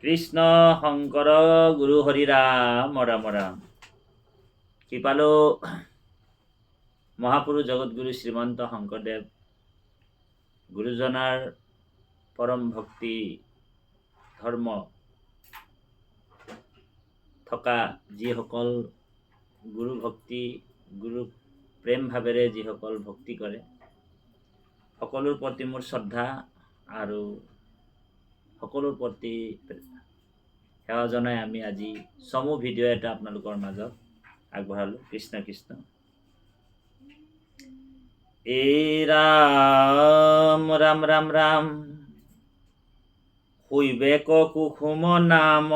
কৃষ্ণ শংকৰ গুৰু হৰি ৰাম ৰাম ৰাম। কৃপালু মহাপুৰুষ জগতগুৰু শ্ৰীমন্ত শংকৰদেৱ গুৰুজনাৰ পৰম ভক্তি ধৰ্ম থকা যিসকল গুৰু ভক্তি গুৰু প্ৰেম ভাৱেৰে যিসকল ভক্তি কৰে সকলোৰ প্ৰতি মোৰ শ্ৰদ্ধা আৰু সকলোৰ প্ৰতি সেৱা জনাই আমি আজি চমু ভিডিঅ' এটা আপোনালোকৰ মাজত আগবঢ়ালো। কৃষ্ণ কৃষ্ণ। এই ৰাম ৰাম ৰাম ৰাম শৈবেক কুসুম নাম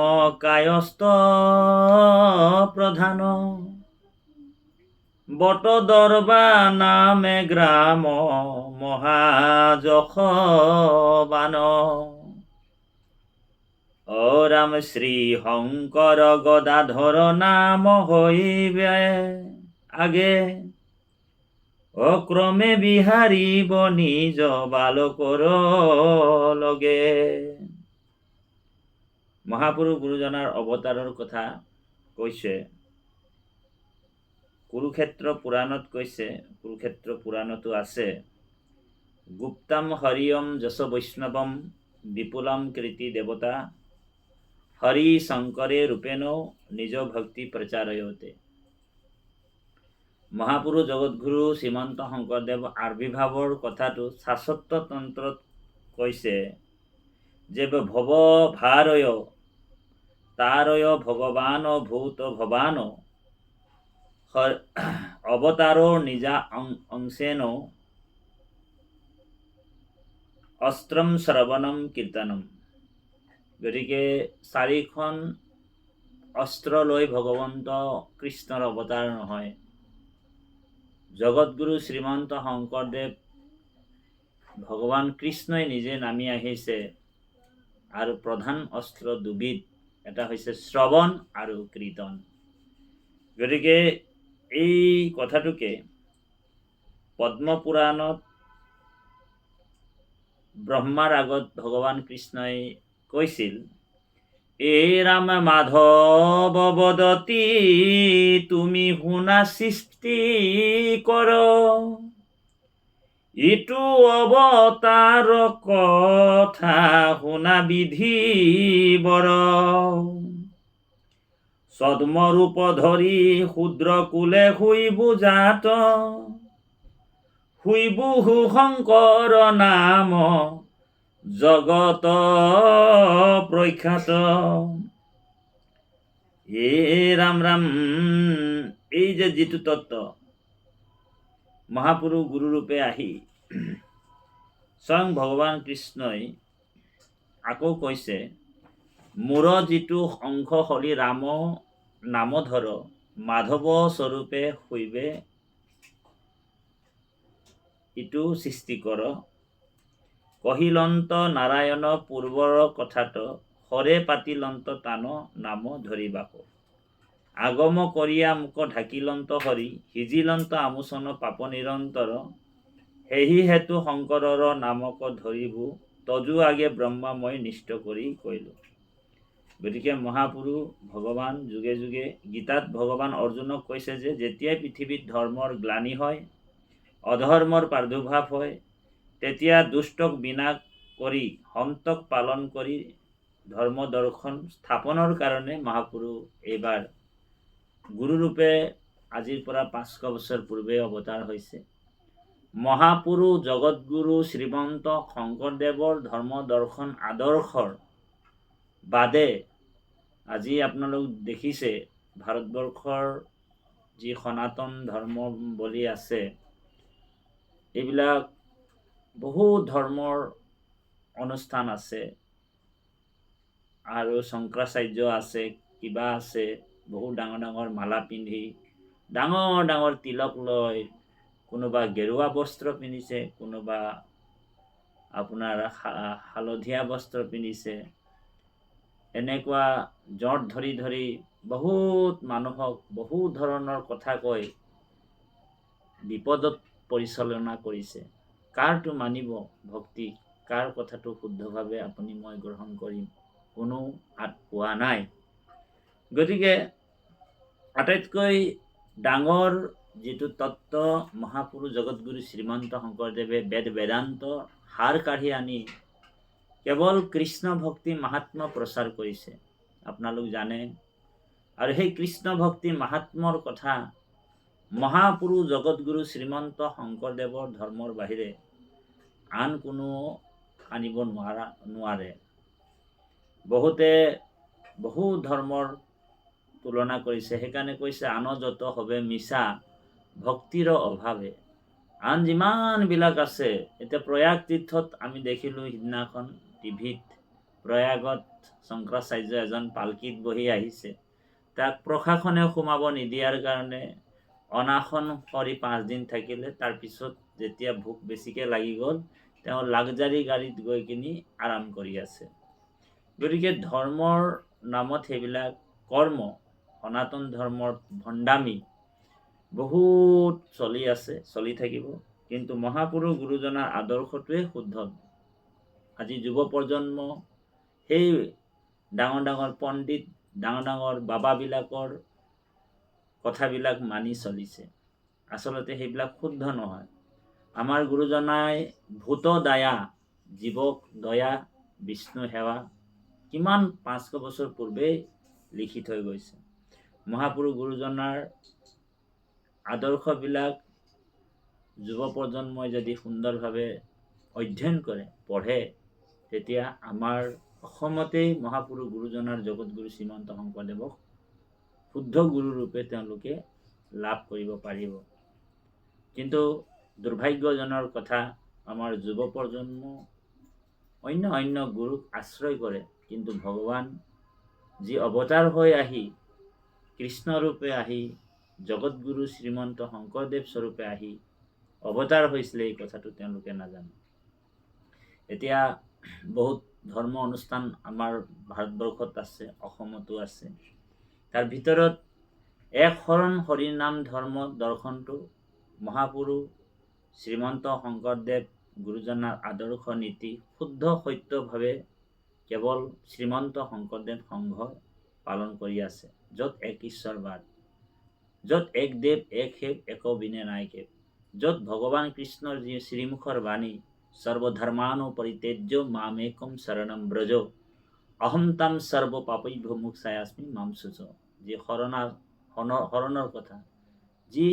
কায়স্থ প্ৰধান বট দৰবা নামে গ্ৰাম মহাযশ বান ও ৰাম শ্ৰী শংকৰ গদাধৰ নাম হইবে আগে অক্ৰমে বিহাৰিব নিজ বালকৰ লগে। মহাপুৰুষ গুৰুজনাৰ অৱতাৰৰ কথা কৈছে কুৰুক্ষেত্ৰ পুৰাণত কৈছে, কুৰুক্ষেত্ৰ পুৰাণতো আছে, গুপ্তাম হৰিয়ম যশ বৈষ্ণৱম বিপুলম কীৰ্তি দেৱতা হৰি শংকৰে ৰূপেণ নিজ ভক্তি প্ৰচাৰয়তে। মহাপুৰুষ জগতগুৰু শ্ৰীমন্ত শংকৰদেৱ আবিৰ্ভাৱৰ কথাটো শাশ্বত তন্ত্ৰত কৈছে যে ভৱ ভাৰয় তাৰয় ভগৱান ভূত ভৱান অৱতাৰো নিজা অংশেন অস্ত্ৰম শ্ৰৱণম কীৰ্তনম। গতিকে চাৰিখন অস্ত্ৰ লৈ ভগৱন্ত কৃষ্ণৰ অৱতাৰ নহয়, জগতগুৰু শ্ৰীমন্ত শংকৰদেৱ ভগৱান কৃষ্ণই নিজে নামি আহিছে আৰু প্ৰধান অস্ত্ৰ দুবিধ, এটা হৈছে শ্ৰৱণ আৰু কীৰ্তন। গতিকে এই কথাটোকে পদ্ম পুৰাণত ব্ৰহ্মাৰ আগত ভগৱান কৃষ্ণই কৈছিল, এ ৰাম মাধৱ বদতি তুমি শুনা সৃষ্টি কৰ ইটো অৱতাৰ কথা শুনা বিধি বৰ ছদ্মৰূপ ধৰি শূদ্ৰ কুলে শুইবু জাত শুইবু শংকৰ নাম জগত প্ৰখ্যাত। এ ৰাম ৰাম, এই যে যিটো তত্ত্ব মহাপুৰুষ গুৰুৰূপে আহি স্বয়ং ভগৱান কৃষ্ণই আকৌ কৈছে, মোৰ যিটো অংশ হলি ৰাম নাম ধৰ মাধৱ স্বৰূপে শুইবে ইটো সৃষ্টি কৰ কহিলন্ত নাৰায়ণ পূৰ্বৰ কথাত হৰে পাতিলন্ত তান নাম ধৰিবাক আগম কৰিয়া মুক ঢাকিলন্ত হৰি সিজিলন্ত আমোচন পাপ নিৰন্তৰ সেহি হেতু শংকৰৰ নামক ধৰিবু তজু আগে ব্ৰহ্মাময় নিষ্ঠ কৰি কৈলো। গতিকে মহাপুৰুষ ভগৱান যুগে যুগে গীতাত ভগৱান অৰ্জুনক কৈছে যে যেতিয়াই পৃথিৱীত ধৰ্মৰ গ্লানি হয়, অধৰ্মৰ প্ৰাদুৰ্ভাৱ হয়, তেতিয়া দুষ্টক বিনাশ কৰি সন্তক পালন কৰি ধৰ্ম দৰ্শন স্থাপনৰ কাৰণে মহাপুৰুষ এইবাৰ গুৰুৰূপে আজিৰ পৰা 500 বছৰ পূৰ্বে অৱতাৰ হৈছে। মহাপুৰুষ জগতগুৰু শ্ৰীমন্ত শংকৰদেৱৰ ধৰ্ম দৰ্শন আদৰ্শৰ বাদে আজি আপোনালোক দেখিছে ভাৰতবৰ্ষৰ যি সনাতন ধৰ্ম বুলি আছে, এইবিলাক বহু ধৰ্মৰ অনুষ্ঠান আছে আৰু শংকৰাচাৰ্য আছে, কিবা আছে, বহু ডাঙৰ ডাঙৰ মালা পিন্ধি ডাঙৰ ডাঙৰ তিলক লৈ কোনোবা গেৰুৱা বস্ত্ৰ পিন্ধিছে, কোনোবা আপোনাৰ হালধীয়া বস্ত্ৰ পিন্ধিছে, এনেকুৱা জট ধৰি ধৰি বহুত মানুহক বহু ধৰণৰ কথা কৈ বিপদত পৰিচালনা কৰিছে। কাৰটো মানিব ভক্তি, কাৰ কথাটো শুদ্ধভাৱে আপুনি মই গ্ৰহণ কৰিম। কোনো পোৱা নাই। গতিকে আটাইতকৈ ডাঙৰ যিটো তত্ত্ব মহাপুৰুষ জগতগুৰু শ্ৰীমন্ত শংকৰদেৱে বেদ বেদান্ত সাৰ কাঢ়ি আনি কেৱল কৃষ্ণ ভক্তি মাহাত্ম্য প্ৰচাৰ কৰিছে, আপোনালোক জানে। আৰু সেই কৃষ্ণ ভক্তি মাহাত্ম্যৰ কথা মহাপুৰুষ জগতগুৰু শ্ৰীমন্ত শংকৰদেৱৰ ধৰ্মৰ বাহিৰে আন কোনো আনিব নোৱাৰে। বহুতে বহু ধৰ্মৰ তুলনা কৰিছে, সেইকাৰণে কৈছে আন যত হবে মিছা ভক্তিৰ অভাৱে। আন যিমানবিলাক আছে, এতিয়া প্ৰয়াগ তীৰ্থত আমি দেখিলোঁ সিদিনাখন টিভিত, প্ৰয়াগত শংকৰাচাৰ্য এজন পালকিত বহি আহিছে, তাক প্ৰশাসনে সোমাব নিদিয়াৰ কাৰণে অনাসন কৰি 5 দিন থাকিলে। তাৰপিছত যেতিয়া ভোক বেছিকৈ লাগি গ'ল, তেওঁ লাক্সাৰী গাড়ীত গৈ কিনি আৰাম কৰি আছে। গতিকে ধৰ্মৰ নামত সেইবিলাক কৰ্ম, সনাতন ধৰ্মৰ ভণ্ডামি বহুত চলি আছে, চলি থাকিব। কিন্তু মহাপুৰুষ গুৰুজনাৰ আদৰ্শটোৱে শুদ্ধ। আজি যুৱ প্ৰজন্ম সেই ডাঙৰ ডাঙৰ পণ্ডিত, ডাঙৰ ডাঙৰ বাবাবিলাকৰ কথাবিলাক মানি চলিছে। আচলতে সেইবিলাক শুদ্ধ নহয়। আমাৰ গুৰুজনাই ভূত দয়া, জীৱক দয়া, বিষ্ণু সেৱা কিমান 500 বছৰ পূৰ্বেই লিখি থৈ গৈছে। মহাপুৰুষ গুৰুজনাৰ আদৰ্শবিলাক যুৱ প্ৰজন্মই যদি সুন্দৰভাৱে অধ্যয়ন কৰে, পঢ়ে, তেতিয়া আমাৰ অসমতেই মহাপুৰুষ গুৰুজনাৰ জগতগুৰু শ্ৰীমন্ত শংকৰদেৱক শুদ্ধ গুৰুৰূপে তেওঁলোকে লাভ কৰিব পাৰিব। কিন্তু দুৰ্ভাগ্যজনৰ কথা, আমাৰ যুৱ প্ৰজন্ম অন্য গুৰুক আশ্ৰয় কৰে, কিন্তু ভগৱান যি অৱতাৰ হৈ আহি, কৃষ্ণৰূপে আহি, জগতগুৰু শ্ৰীমন্ত শংকৰদেৱ স্বৰূপে আহি অৱতাৰ হৈছিলে, এই কথাটো তেওঁলোকে নাজানে। এতিয়া বহুত ধৰ্ম অনুষ্ঠান আমাৰ ভাৰতবৰ্ষত আছে, অসমতো আছে। তাৰ ভিতৰত এক শৰণ হৰিৰ নাম ধৰ্ম দৰ্শনটো মহাপুৰুষ শ্ৰীমন্ত শংকৰদেৱ গুৰুজনাৰ আদৰ্শ নীতি শুদ্ধ সত্যভাৱে কেৱল শ্ৰীমন্ত শংকৰদেৱ সংঘই পালন কৰি আছে, য'ত এক ঈশ্বৰবাদ, য'ত এক দেৱ এক সেৱ একো বিনে নাই কেৱ, য'ত ভগৱান কৃষ্ণৰ যি শ্ৰীমুখৰ বাণী সৰ্বধৰ্মানো পৰিত্যজ্য মামেকম শৰণম ব্ৰজ অহম তাম সৰ্ব পাপৈভ্য মোক্ষায়াস্মি মাম শুচ। যি শৰণৰ কথা, যি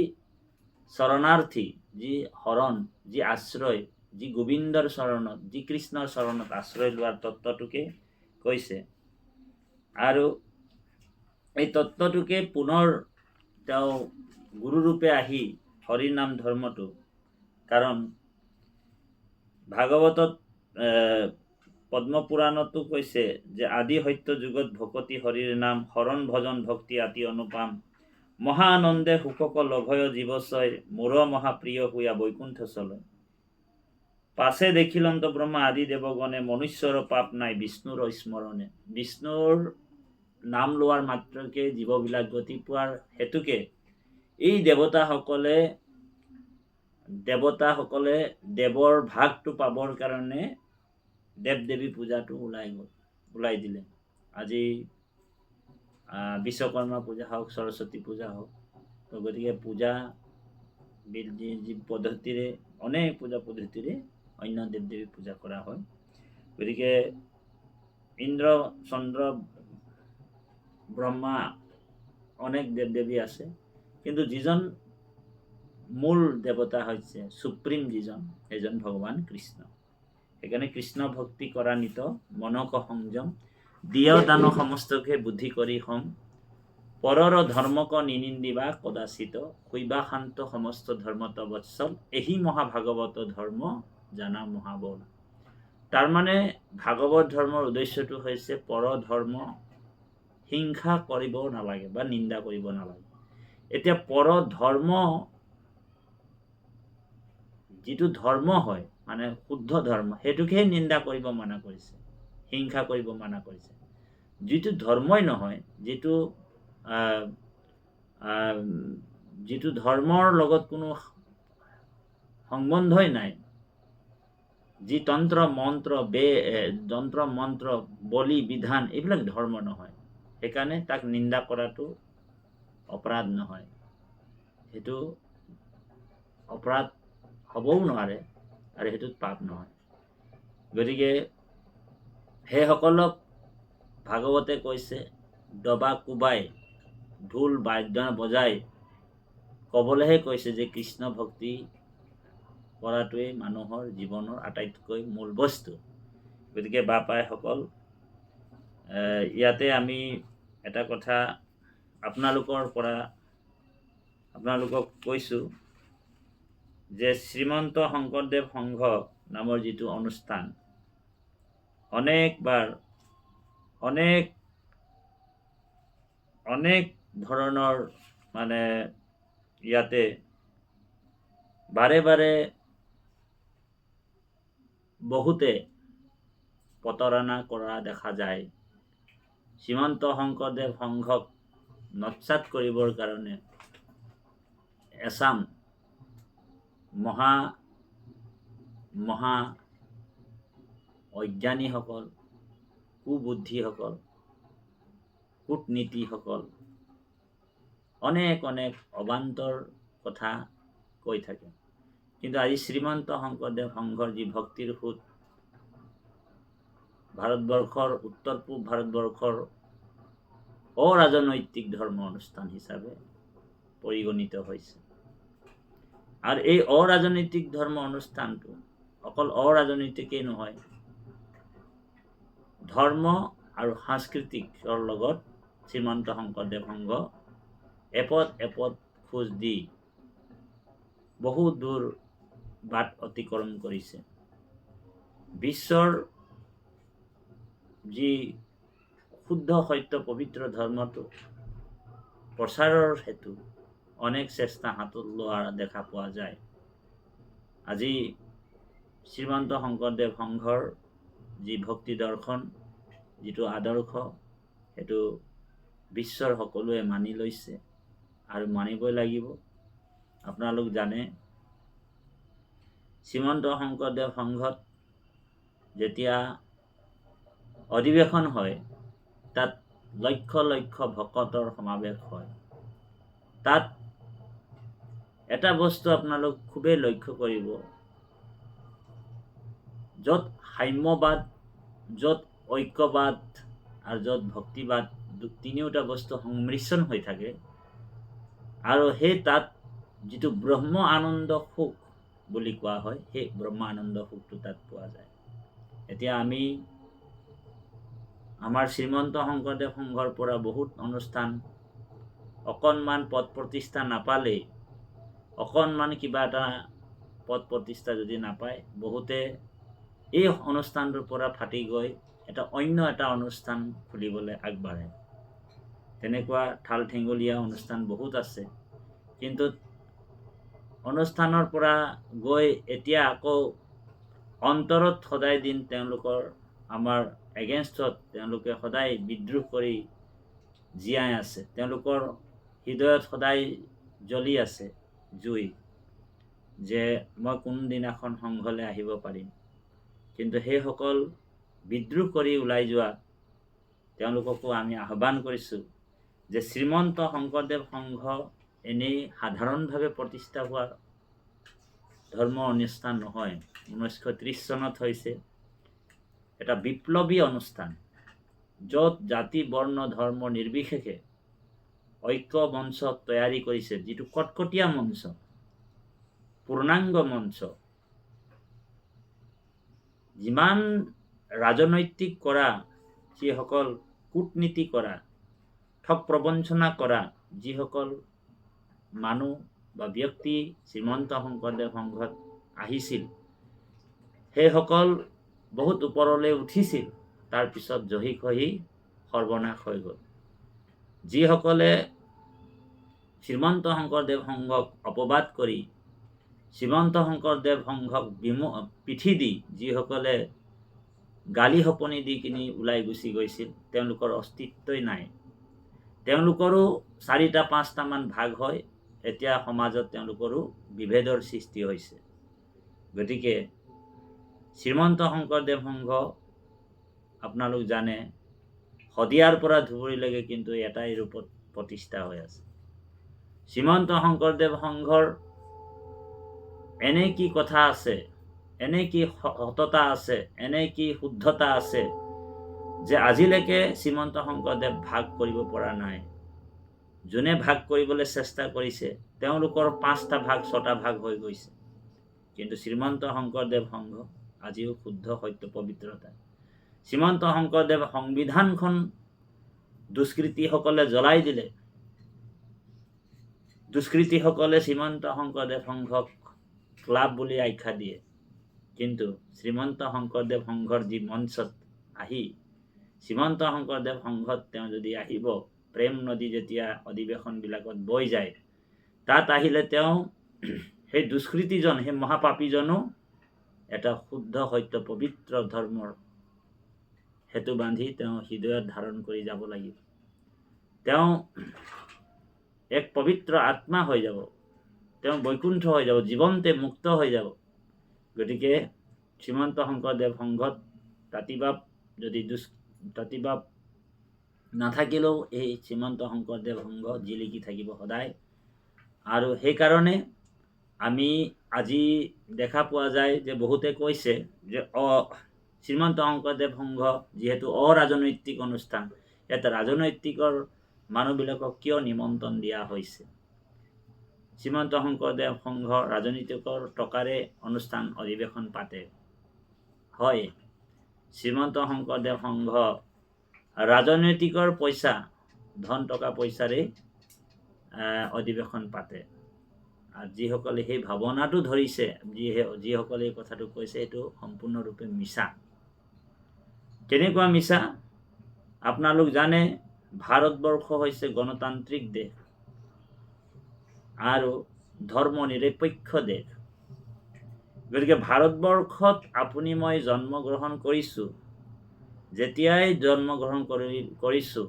শৰণাৰ্থী, যি শৰণ, যি আশ্ৰয়, যি গোবিন্দৰ চৰণত, যি কৃষ্ণৰ চৰণত আশ্ৰয় লোৱাৰ তত্ত্বটোকে কৈছে। আৰু এই তত্ত্বটোকে পুনৰ তেওঁ গুৰুৰূপে আহি হৰিৰ নাম ধৰ্মটো, কাৰণ ভাগৱতত পদ্মপুৰাণতো কৈছে যে আদি সত্য যুগত ভকতি হৰিৰ নাম হৰণ ভজন ভক্তি আতি অনুপাম মহানন্দে সুখক লভয় জীৱচয় মোৰ মহাপ্ৰিয় হুয়া বৈকুণ্ঠ চলয়। পাছে দেখিলন্ত ব্ৰহ্মা আদি দেৱগণে মনুষ্যৰ পাপ নাই বিষ্ণুৰ স্মৰণে। বিষ্ণুৰ নাম লোৱাৰ মাত্ৰকে জীৱবিলাক গতি পোৱাৰ হেতুকে এই দেৱতাসকলে দেৱৰ ভাগটো পাবৰ কাৰণে দেৱ দেৱী পূজাটো ওলাই দিলে। আজি বিশ্বকৰ্মা পূজা হওক, সৰস্বতী পূজা হওক, তো গতিকে পূজা যি পদ্ধতিৰে, অনেক পূজা পদ্ধতিৰে অন্য দেৱ দেৱী পূজা কৰা হয়। গতিকে ইন্দ্ৰ, চন্দ্ৰ, ব্ৰহ্মা, অনেক দেৱ দেৱী আছে, কিন্তু যিজন মূল দেৱতা হৈছে সুপ্ৰিম যিজন, সেইজন ভগৱান কৃষ্ণ। সেইকাৰণে কৃষ্ণ ভক্তি কৰা নিত মনক সংযম দিয় দান সমস্তকে বুদ্ধি কৰি সম পৰৰ ধৰ্মক নিনিন্দিবা কদাচিত শৈবা শান্ত সমস্ত ধৰ্মত বৎসল এহি মহাভাগৱত ধৰ্ম জানা মহাবল। তাৰমানে ভাগৱত ধৰ্মৰ উদ্দেশ্যটো হৈছে পৰ ধৰ্ম হিংসা কৰিব নালাগে বা নিন্দা কৰিব নালাগে। এতিয়া পৰ ধৰ্ম, যিটো ধৰ্ম হয় মানে শুদ্ধ ধৰ্ম, সেইটোকেই নিন্দা কৰিব মানা কৰিছে, হিংসা কৰিব মানা কৰিছে। যিটো ধৰ্মই নহয়, যিটো ধৰ্মৰ লগত কোনো সম্বন্ধই নাই, যি যন্ত্ৰ মন্ত্ৰ বলি বিধান এইবিলাক ধৰ্ম নহয়। সেইকাৰণে তাক নিন্দা কৰাটো অপৰাধ নহয়, সেইটো অপৰাধ হ'বও নোৱাৰে আৰু সেইটোত পাপ নহয়। গতিকে সেইসকলক ভাগৱতে কৈছে দবা কোবাই ঢোল বাদ্য বজাই ক'বলৈহে কৈছে যে কৃষ্ণ ভক্তি কৰাটোৱেই মানুহৰ জীৱনৰ আটাইতকৈ মূল বস্তু। গতিকে বাপাইসকল, ইয়াতে আমি এটা কথা আপোনালোকক কৈছোঁ যে শ্ৰীমন্ত শংকৰদেৱ সংঘ নামৰ যিটো অনুষ্ঠান অনেক ধৰণৰ ইয়াতে বাৰে বাৰে বহুতে প্ৰতাৰণা কৰা দেখা যায়। শ্ৰীমন্ত শংকৰদেৱ সংঘক নস্যাৎ কৰিবৰ কাৰণে এচাম মহা অজ্ঞানীসকল, কুবুদ্ধিসকল, কূটনীতিসকল অনেক অবান্তৰ কথা কৈ থাকে। কিন্তু আজি শ্ৰীমন্ত শংকৰদেৱ সংঘৰ যি ভক্তিৰ সোঁত ভাৰতবৰ্ষৰ উত্তৰ পূব ভাৰতবৰ্ষৰ অৰাজনৈতিক ধৰ্ম অনুষ্ঠান হিচাপে পৰিগণিত হৈছে। আৰু এই অৰাজনৈতিক ধৰ্ম অনুষ্ঠানটো অকল অৰাজনৈতিকেই নহয়, ধৰ্ম আৰু সাংস্কৃতিকৰ লগত শ্ৰীমন্ত শংকৰদেৱ সংঘ এপদ খোজ দি বহু দূৰ বাট অতিক্ৰম কৰিছে। বিশ্বৰ যি শুদ্ধ সত্য পবিত্ৰ ধৰ্মটো প্ৰচাৰৰ হেতু অনেক চেষ্টা হাতত লোৱা দেখা পোৱা যায়। আজি শ্ৰীমন্ত শংকৰদেৱ সংঘৰ যি ভক্তি দৰ্শন, যিটো আদৰ্শ, সেইটো বিশ্বৰ সকলোৱে মানি লৈছে আৰু মানিবই লাগিব। আপোনালোক জানে শ্ৰীমন্ত শংকৰদেৱ সংঘত যেতিয়া অধিৱেশন হয়, তাত লক্ষ লক্ষ ভকতৰ সমাৱেশ হয়। তাত এটা বস্তু আপোনালোক খুবেই লক্ষ্য কৰিব, য'ত সাম্যবাদ, য'ত ঐক্যবাদ আৰু য'ত ভক্তিবাদ তিনিওটা বস্তু সংমিশ্ৰণ হৈ থাকে, আৰু সেই তাত যিটো ব্ৰহ্ম আনন্দ সুখ বুলি কোৱা হয়, সেই ব্ৰহ্ম আনন্দ সুখটো তাত পোৱা যায়। এতিয়া আমি আমাৰ শ্ৰীমন্ত শংকৰদেৱ সংঘৰ পৰা বহুত অনুষ্ঠান অকণমান পদ প্ৰতিষ্ঠা নাপালেই, অকণমান কিবা এটা পদ প্ৰতিষ্ঠা যদি নাপায়, বহুতে এই অনুষ্ঠানটোৰ পৰা ফাটি গৈ অন্য এটা অনুষ্ঠান খুলিবলৈ আগবাঢ়ে। তেনেকুৱা ঠাল ঠেঙুলীয়া অনুষ্ঠান বহুত আছে। কিন্তু অনুষ্ঠানৰ পৰা গৈ এতিয়া আকৌ অন্তৰত সদায় দিন তেওঁলোকৰ আমাৰ এগেইনষ্টত তেওঁলোকে সদায় বিদ্ৰোহ কৰি জীয়াই আছে। তেওঁলোকৰ হৃদয়ত সদায় জ্বলি আছে জুই, যে মই কোনদিনাখন সংঘলৈ আহিব পাৰিম। কিন্তু সেইসকল বিদ্ৰোহ কৰি ওলাই যোৱা তেওঁলোককো আমি আহ্বান কৰিছোঁ যে শ্ৰীমন্ত শংকৰদেৱ সংঘ এনেই সাধাৰণভাৱে প্ৰতিষ্ঠা হোৱা ধৰ্ম অনুষ্ঠান নহয়। 1930 চনত হৈছে এটা বিপ্লৱী অনুষ্ঠান, য'ত জাতি বৰ্ণ ধৰ্ম নিৰ্বিশেষে ঐক্য মঞ্চ তৈয়াৰী কৰিছে, যিটো কটকটীয়া মঞ্চ, পূৰ্ণাংগ মঞ্চ। যিমান ৰাজনৈতিক কৰা, যিসকল কূটনীতি কৰা, ঠগ প্ৰবঞ্চনা কৰা যিসকল মানুহ বা ব্যক্তি শ্ৰীমন্ত শংকৰদেৱ সংঘত আহিছিল, সেইসকল বহুত ওপৰলৈ উঠিছিল, তাৰপিছত জহি খহি সৰ্বনাশ হৈ গ'ল। যিসকলে শ্ৰীমন্ত শংকৰদেৱ সংঘক অপবাদ কৰি শ্ৰীমন্ত শংকৰদেৱ সংঘক পিঠি দি যিসকলে গালি সপনি দি কিনি ওলাই গুচি গৈছিল, তেওঁলোকৰ অস্তিত্বই নাই। তেওঁলোকৰো 4-5টামান ভাগ হয়, এতিয়া সমাজত তেওঁলোকৰো বিভেদৰ সৃষ্টি হৈছে। গতিকে শ্ৰীমন্ত শংকৰদেৱ সংঘ আপোনালোক জানে শদিয়াৰ পৰা ধুবুৰীলৈকে কিন্তু এটাই ৰূপত প্ৰতিষ্ঠা হৈ আছে। শ্ৰীমন্ত শংকৰদেৱ সংঘৰ এনে কি কথা আছে, এনে কি সততা আছে, এনে কি শুদ্ধতা আছে যে আজিলৈকে শ্ৰীমন্ত শংকৰদেৱ ভাগ কৰিব পৰা নাই। যোনে ভাগ কৰিবলৈ চেষ্টা কৰিছে তেওঁলোকৰ 5টা ভাগ 6টা ভাগ হৈ গৈছে, কিন্তু শ্ৰীমন্ত শংকৰদেৱ সংঘ আজিও শুদ্ধ সত্য পবিত্ৰতা। শ্ৰীমন্ত শংকৰদেৱ সংবিধানখন দুষ্কৃতীসকলে জ্বলাই দিলে। দুষ্কৃতীসকলে শ্ৰীমন্ত শংকৰদেৱ সংঘক ক্লাব বুলি আখ্যা দিয়ে, কিন্তু শ্ৰীমন্ত শংকৰদেৱ সংঘৰ যি মঞ্চত আহি শ্ৰীমন্ত শংকৰদেৱ সংঘত তেওঁ যদি আহিব, প্ৰেম নদী যেতিয়া অধিৱেশনবিলাকত বৈ যায়, তাত আহিলে তেওঁ সেই দুষ্কৃতীজন, সেই মহাপাপীজনো এটা শুদ্ধ সত্য পবিত্ৰ ধৰ্মৰ হেতু বান্ধি তেওঁ হৃদয়ত ধাৰণ কৰি যাব লাগিব। তেওঁ এক পবিত্ৰ আত্মা হৈ যাব, তেওঁ বৈকুণ্ঠ হৈ যাব, জীৱন্তে মুক্ত হৈ যাব। গতিকে শ্ৰীমন্ত শংকৰদেৱ সংঘত তাতিবাব নাথাকিলেও এই শ্ৰীমন্ত শংকৰদেৱ সংঘ জিলিকি থাকিব সদায়। আৰু সেইকাৰণে আমি আজি দেখা পোৱা যায় যে বহুতে কৈছে যে শ্ৰীমন্ত শংকৰদেৱ সংঘ যিহেতু অৰাজনৈতিক অনুষ্ঠান, ইয়াত ৰাজনৈতিকৰ মানুহবিলাকক কিয় নিমন্ত্ৰণ দিয়া হৈছে? শ্ৰীমন্ত শংকৰদেৱ সংঘ ৰাজনৈতিকৰ টকাৰে অনুষ্ঠান অধিৱেশন পাতে। হয়, শ্ৰীমন্ত শংকৰদেৱ সংঘ ৰাজনৈতিকৰ পইচা, ধন টকা পইচাৰে অধিৱেশন পাতে। আৰু যিসকলে সেই ভাৱনাটো ধৰিছে, যিসকলে এই কথাটো কৈছে, এইটো সম্পূৰ্ণৰূপে মিছা। কেনেকুৱা মিছা? আপোনালোক জানে ভাৰতবৰ্ষ হৈছে গণতান্ত্ৰিক দেশ আৰু ধৰ্ম নিৰপেক্ষ দেশ। গতিকে ভাৰতবৰ্ষত আপুনি মই জন্মগ্ৰহণ কৰিছোঁ, যেতিয়াই জন্মগ্ৰহণ কৰিছোঁ,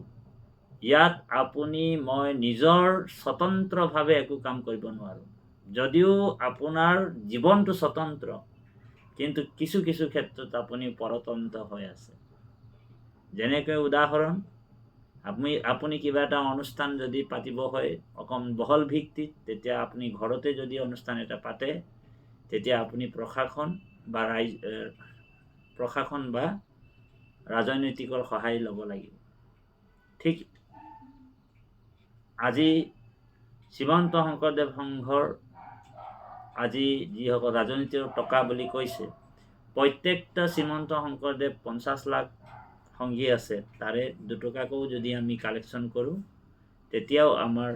ইয়াত আপুনি মই নিজৰ স্বতন্ত্ৰভাৱে একো কাম কৰিব নোৱাৰোঁ। যদিও আপোনাৰ জীৱনটো স্বতন্ত্ৰ, কিন্তু কিছু কিছু ক্ষেত্ৰত আপুনি পৰতন্ত্ৰ হৈ আছে। যেনেকৈ উদাহৰণ, আপুনি কিবা এটা অনুষ্ঠান যদি পাতিব হয় অকণ বহল ভিত্তিত, তেতিয়া আপুনি ঘৰতে যদি অনুষ্ঠান এটা পাতে, তেতিয়া আপুনি প্ৰশাসন বা ৰাজনৈতিকৰ সহায় ল'ব লাগিব। ঠিক আজি শ্ৰীমন্ত শংকৰদেৱ সংঘৰ আজি যিসকল ৰাজনীতিৰ টকা বুলি কৈছে, প্ৰত্যেকটা শ্ৰীমন্ত শংকৰদেৱ 50 লাখ সংগী আছে, তাৰে 2 টকাকৈও যদি আমি কালেকশ্যন কৰোঁ, তেতিয়াও আমাৰ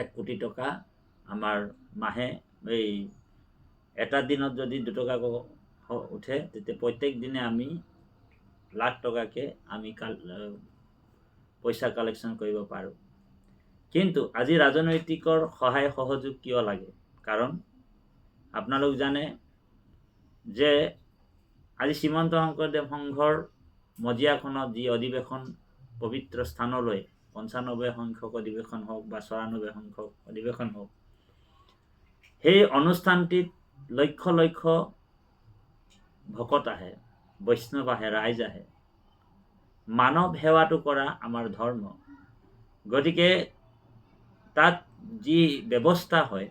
1 কোটি টকা আমাৰ মাহে, এই এটা দিনত যদি 2 টকাকৈ উঠে, তেতিয়া প্ৰত্যেক দিনে আমি লাখ টকাকৈ আমি পইচা কালেকশ্যন কৰিব পাৰোঁ। কিন্তু আজি ৰাজনৈতিকৰ সহায় সহযোগ কিয় লাগে? কাৰণ আপোনালোক জানে যে আজি শ্ৰীমন্ত শংকৰদেৱ সংঘৰ মজিয়াখনত যি অধিৱেশন পবিত্ৰ স্থানলৈ 95 সংখ্যক অধিৱেশন হওক বা 94 সংখ্যক অধিৱেশন হওক, সেই অনুষ্ঠানটিত লক্ষ লক্ষ ভকত আহে, বৈষ্ণৱ আহে, ৰাইজ আহে। মানৱ সেৱাটো কৰা আমাৰ ধৰ্ম। গতিকে তাত যি ব্যৱস্থা হয়,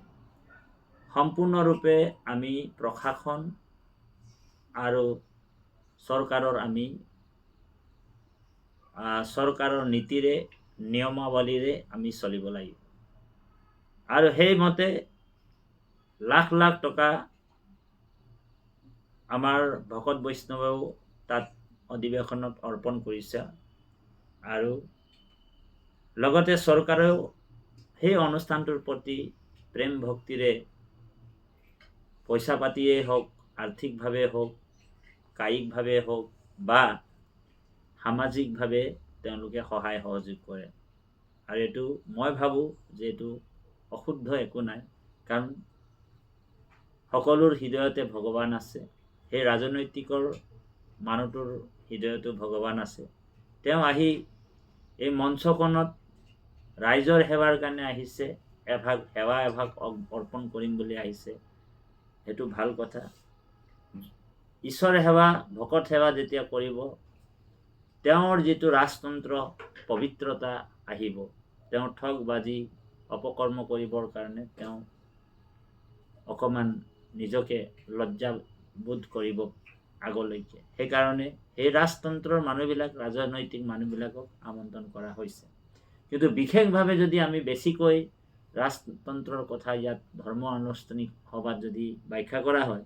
সম্পূৰ্ণৰূপে আমি প্ৰশাসন আৰু চৰকাৰৰ নীতিৰে, নিয়মাৱলীৰে আমি চলিব লাগিব। আৰু সেইমতে লাখ লাখ টকা আমাৰ ভকত বৈষ্ণৱেও তাত অধিৱেশনত অৰ্পণ কৰিছে। আৰু লগতে চৰকাৰেও সেই অনুষ্ঠানটোৰ প্ৰতি প্ৰেম ভক্তিৰে পইচা পাতিয়েই হওক, আৰ্থিকভাৱে হওক, কায়িকভাৱে হওক বা সামাজিকভাৱে তেওঁলোকে সহায় সহযোগ কৰে। আৰু এইটো মই ভাবোঁ যে এইটো অশুদ্ধ একো নাই, কাৰণ সকলোৰ হৃদয়তে ভগৱান আছে। সেই ৰাজনৈতিকৰ মানুহটোৰ হৃদয়তো ভগৱান আছে। তেওঁ আহি এই মঞ্চখনত ৰাইজৰ সেৱাৰ কাৰণে আহিছে, এভাগ অৰ্পণ কৰিম বুলি আহিছে। সেইটো ভাল কথা। ঈশ্বৰ সেৱা ভকত সেৱা যেতিয়া কৰিব তেওঁৰ যিটো ৰাজতন্ত্ৰ পবিত্ৰতা আহিব, তেওঁ ঠগ বাজি অপকৰ্ম কৰিবৰ কাৰণে তেওঁ অকণমান নিজকে লজ্জাবোধ কৰিব আগলৈকে। সেইকাৰণে সেই ৰাজতন্ত্ৰৰ মানুহবিলাক, ৰাজনৈতিক মানুহবিলাকক আমন্ত্ৰণ কৰা হৈছে। কিন্তু বিশেষভাৱে যদি আমি বেছিকৈ ৰাজতন্ত্ৰৰ কথা ইয়াত ধৰ্ম আনুষ্ঠানিক সভাত যদি ব্যাখ্যা কৰা হয়,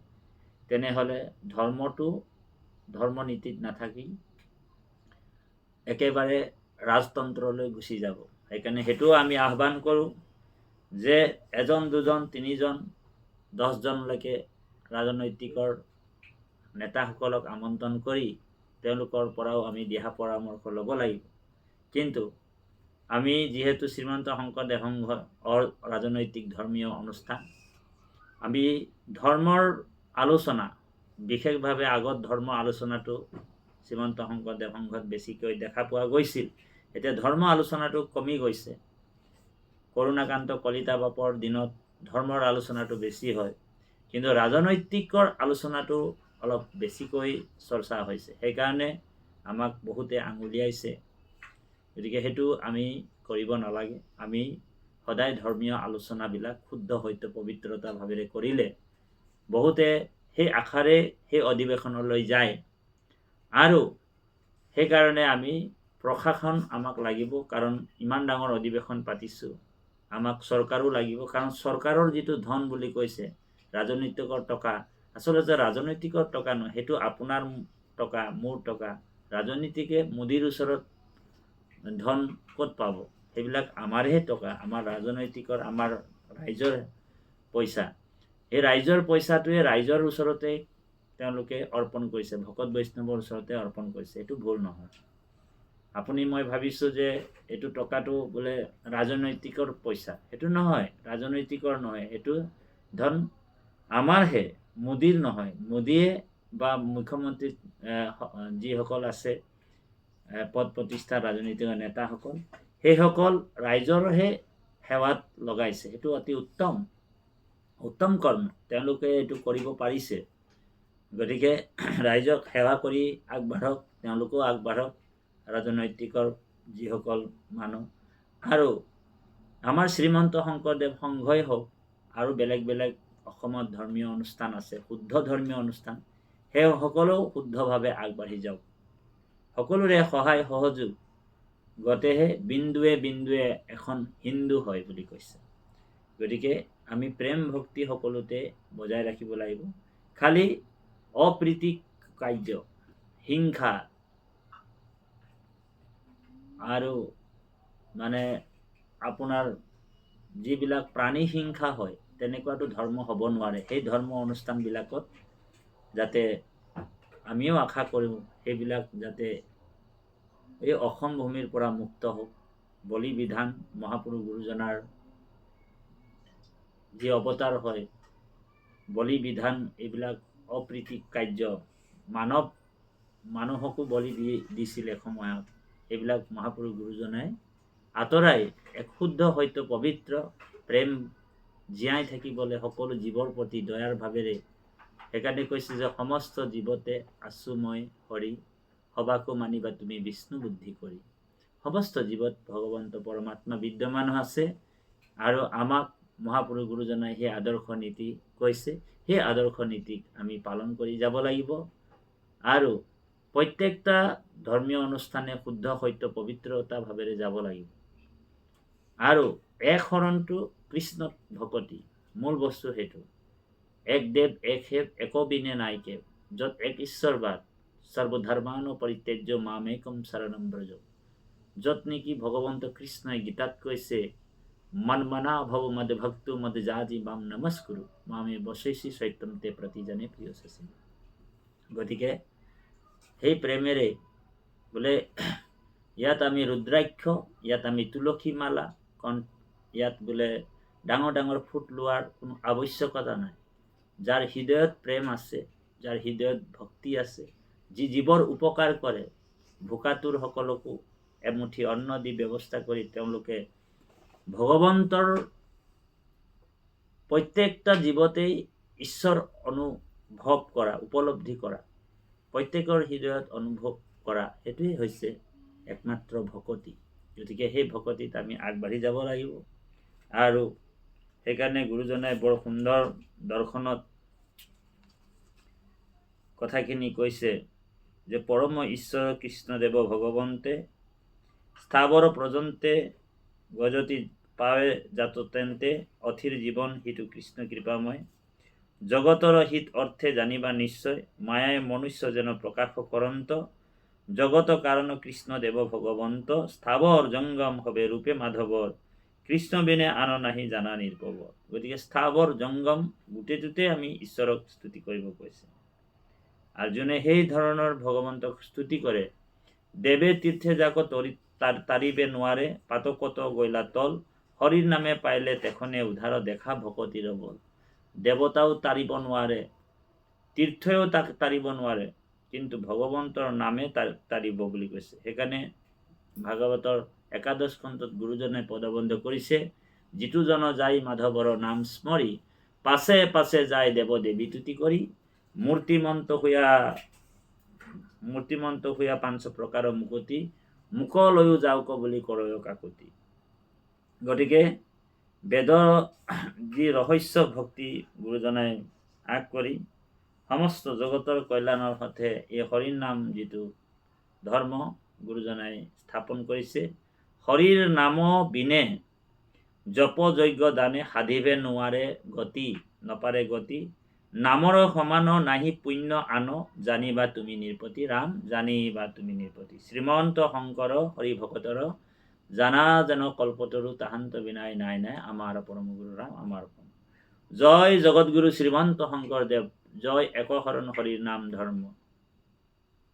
তেনেহ'লে ধৰ্মটো ধৰ্ম নীতিত নাথাকি একেবাৰে ৰাজতন্ত্ৰলৈ গুচি যাব। সেইকাৰণে সেইটোও আমি আহ্বান কৰোঁ যে এজন দুজন তিনিজন 10জনলৈকে ৰাজনৈতিকৰ নেতাসকলক আমন্ত্ৰণ কৰি তেওঁলোকৰ পৰাও আমি দিহা পৰামৰ্শ ল'ব লাগিব। কিন্তু আমি যিহেতু শ্ৰীমন্ত শংকৰদেৱ সংঘৰ ৰাজনৈতিক ধৰ্মীয় অনুষ্ঠান, আমি ধৰ্মৰ আলোচনা বিশেষভাৱে আগত ধৰ্ম আলোচনাটো শ্ৰীমন্ত শংকৰদেৱ সংঘত বেছিকৈ দেখা পোৱা গৈছিল। এতিয়া ধৰ্ম আলোচনাটো কমি গৈছে। কৰুণাকান্ত কলিতা বাপৰ দিনত ধৰ্মৰ আলোচনাটো বেছি হয়, কিন্তু ৰাজনৈতিকৰ আলোচনাটো অলপ বেছিকৈ চৰ্চা হৈছে। সেইকাৰণে আমাক বহুতে আঙুলিয়াইছে। গতিকে সেইটো আমি কৰিব নালাগে। আমি সদায় ধৰ্মীয় আলোচনাবিলাক শুদ্ধ সত্য পবিত্ৰতা ভাৱেৰে কৰিলে বহুতে সেই আশাৰে সেই অধিৱেশনলৈ যায়। আৰু সেইকাৰণে আমি প্ৰশাসন আমাক লাগিব, কাৰণ ইমান ডাঙৰ অধিৱেশন পাতিছোঁ। আমাক চৰকাৰো লাগিব, কাৰণ চৰকাৰৰ যিটো ধন বুলি কৈছে ৰাজনৈতিকৰ টকা, আচলতে ৰাজনৈতিকৰ টকা নহয়, সেইটো আপোনাৰ টকা, মোৰ টকা। ৰাজনীতিকে মোদীৰ ওচৰত ধন ক'ত পাব? সেইবিলাক আমাৰহে টকা, আমাৰ ৰাজনৈতিকৰ, আমাৰ ৰাইজৰ পইচা। এই ৰাইজৰ পইচাটোৱে ৰাইজৰ ওচৰতে তেওঁলোকে অৰ্পণ কৰিছে, ভকত বৈষ্ণৱৰ ওচৰতে অৰ্পণ কৰিছে। এইটো ভুল নহয়। আপুনি মই ভাবিছোঁ যে এইটো টকাটো বোলে ৰাজনৈতিকৰ পইচা, সেইটো নহয়, ৰাজনৈতিকৰ নহয়, সেইটো ধন আমাৰহে, মোদীৰ নহয়। মোদীয়ে বা মুখ্যমন্ত্ৰী যিসকল আছে পদ প্ৰতিষ্ঠা ৰাজনৈতিক নেতাসকল, সেইসকল ৰাইজৰহে সেৱাত লগাইছে। সেইটো অতি উত্তম কৰ্ম, তেওঁলোকে এইটো কৰিব পাৰিছে। গতিকে ৰাইজক সেৱা কৰি আগবাঢ়ক, তেওঁলোকেও আগবাঢ়ক, ৰাজনৈতিকৰ যিসকল মানুহ। আৰু আমাৰ শ্ৰীমন্ত শংকৰদেৱ সংঘই হওক আৰু বেলেগ বেলেগ অসমত ধৰ্মীয় অনুষ্ঠান আছে, শুদ্ধ ধৰ্মীয় অনুষ্ঠান, সেই সকলেও শুদ্ধভাৱে আগবাঢ়ি যাওক। সকলোৰে সহায় সহযোগ গতেহে বিন্দুৱে বিন্দুৱে এখন হিন্দু হয় বুলি কৈছে। গতিকে আমি প্ৰেম ভক্তি সকলোতে বজাই ৰাখিব লাগিব। খালি অপ্ৰীতিক কাৰ্য, হিংসা আৰু মানে আপোনাৰ যিবিলাক প্ৰাণী হিংসা হয়, তেনেকুৱাটো ধৰ্ম হ'ব নোৱাৰে। সেই ধৰ্ম অনুষ্ঠানবিলাকত যাতে আমিও আশা কৰোঁ সেইবিলাক যাতে এই অসম ভূমিৰ পৰা মুক্ত হওক। বলি বিধান মহাপুৰুষ গুৰুজনাৰ যি অৱতাৰ হয়, বলি বিধান এইবিলাক অপ্ৰীতিক কাৰ্য, মানুহকো বলি দিছিল এসময়ত। এইবিলাক মহাপুৰুষ গুৰুজনাই আঁতৰাই এক শুদ্ধ সত্য পবিত্ৰ প্ৰেম জীয়াই থাকিবলৈ সকলো জীৱৰ প্ৰতি দয়াৰ ভাৱেৰে, সেইকাৰণে কৈছে যে সমস্ত জীৱতে আছো মই হৰি, সবাকো মানিবা তুমি বিষ্ণু বুদ্ধি কৰি। সমস্ত জীৱত ভগৱন্ত পৰমাত্মা বিদ্যমান আছে, আৰু আমাক মহাপুৰুষ গুৰুজনাই সেই আদৰ্শ নীতি কৈছে। সেই আদৰ্শ নীতিক আমি পালন কৰি যাব লাগিব। আৰু প্ৰত্যেকটা ধৰ্মীয় অনুষ্ঠানে শুদ্ধ সত্য পবিত্ৰতা ভাৱেৰে যাব লাগিব। আৰু এক শৰণটো কৃষ্ণ ভকতি, মূল বস্তু সেইটো। এক দেৱ এক সেৱ একবিনে নাইকে, য'ত এক ঈশ্বৰবাদ, সৰ্বধৰ্মানো পৰিত্যাজ্য মামেকম শৰণম ব্ৰজ। য'ত নেকি ভগৱন্ত কৃষ্ণই গীতাত কৈছে, মন মনা ভৱ মদ ভক্তু মদ জাজি মাম নমস্কুৰু, মামে বশৈষী সত্যম তে প্ৰতিজনে প্ৰিয় শশী। গতিকে সেই প্ৰেমেৰে বোলে ইয়াত আমি ৰুদ্ৰাক্ষ, ইয়াত আমি তুলসী মালা, ইয়াত বোলে ডাঙৰ ডাঙৰ ফুট লোৱাৰ কোনো আৱশ্যকতা নাই। যাৰ হৃদয়ত প্ৰেম আছে, যাৰ হৃদয়ত ভক্তি আছে, যি জীৱৰ উপকাৰ কৰে, ভোকাতুৰ সকলকো এমুঠি অন্ন দি ব্যৱস্থা কৰি তেওঁলোকে ভগৱন্তৰ প্ৰত্যেকটা জীৱতেই ঈশ্বৰ ভৱ কৰা, উপলব্ধি কৰা, প্ৰত্যেকৰ হৃদয়ত অনুভৱ কৰা, সেইটোৱেই হৈছে একমাত্ৰ ভকতি। গতিকে সেই ভকতিত আমি আগবাঢ়ি যাব লাগিব। আৰু সেইকাৰণে গুৰুজনাই বৰ সুন্দৰ দৰ্শনত কথাখিনি কৈছে যে পৰম ঈশ্বৰ কৃষ্ণদেৱ ভগৱন্তে স্থাৱৰ প্ৰজন্তে গজতি পাৱে জাত তেন্তে অথিৰ জীৱন হিতু কৃষ্ণ কৃপাময় জগতৰ হিত অৰ্থে জানিবা নিশ্চয় মায়ায় মনুষ্য যেন প্ৰকাশ কৰন্ত জগত কাৰণ কৃষ্ণদেৱ ভগৱন্ত স্থাৱৰ জংগম হবে ৰূপে মাধৱৰ কৃষ্ণ বিনে আন নাহি জানা নিৰ্ভৱ। গতিকে স্থাৱৰ জংগম গোটেইটোতে আমি ঈশ্বৰক স্তুতি কৰিব কৈছে। আৰু যোনে সেই ধৰণৰ ভগৱন্তক স্তুতি কৰে, দেৱে তীৰ্থে যাক তাৰিবে নোৱাৰে পাতকত গৈলা তল হৰিৰ নামে পাইলে তেখনে উদ্ধাৰ দেখা ভকতিৰ বল। দেৱতাও তাৰিব নোৱাৰে, তীৰ্থও তাক তাৰিব নোৱাৰে, কিন্তু ভগৱন্তৰ নামে তাৰিব বুলি কৈছে। সেইকাৰণে ভাগৱতৰ একাদশ খণ্ডত গুৰুজনে পদবন্ধ কৰিছে, যিটো জন যায় মাধৱৰ নাম স্মৰি পাছে পাছে যায় দেৱ দেৱী তুতি কৰি মূৰ্তিমন্ত হুয়া ৫ প্ৰকাৰ মুকতি মুক লৈও যাওক বুলি কৰয় কাকতি। গতিকে বেদৰ যি ৰহস্য ভক্তি গুৰুজনাই আগ কৰি সমস্ত জগতৰ কল্যাণৰ সৈতে এই হৰিৰ নাম যিটো ধৰ্ম গুৰুজনাই স্থাপন কৰিছে, হৰিৰ নাম বিনে জপ যজ্ঞ দানে সাধিবে নোৱাৰে গতি নপাৰে গতি নামৰ সমান নাহি পুণ্য আন জানিবা তুমি নিৰ্পতি ৰাম জানিবা তুমি নিৰ্পতি। শ্ৰীমন্ত শংকৰ হৰি ভকতৰ জানা যেন কল্পতৰু তাহান্ত বিনাই নাই নাই আমাৰ পৰম গুৰু ৰাম আমাৰ পৰম। জয় জগতগুৰু শ্ৰীমন্ত শংকৰদেৱ, জয় একশৰণ হৰিৰ নাম ধৰ্ম,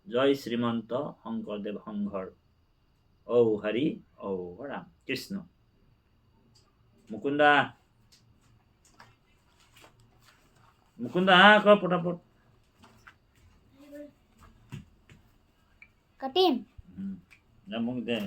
জয় শ্ৰীমন্ত শংকৰদেৱ সংঘৰ। ঔ হৰি ঔ ৰাম কৃষ্ণ। মুকুন্দা মুকুন্দা আকৌ পটাপট কাটিম মোক দে।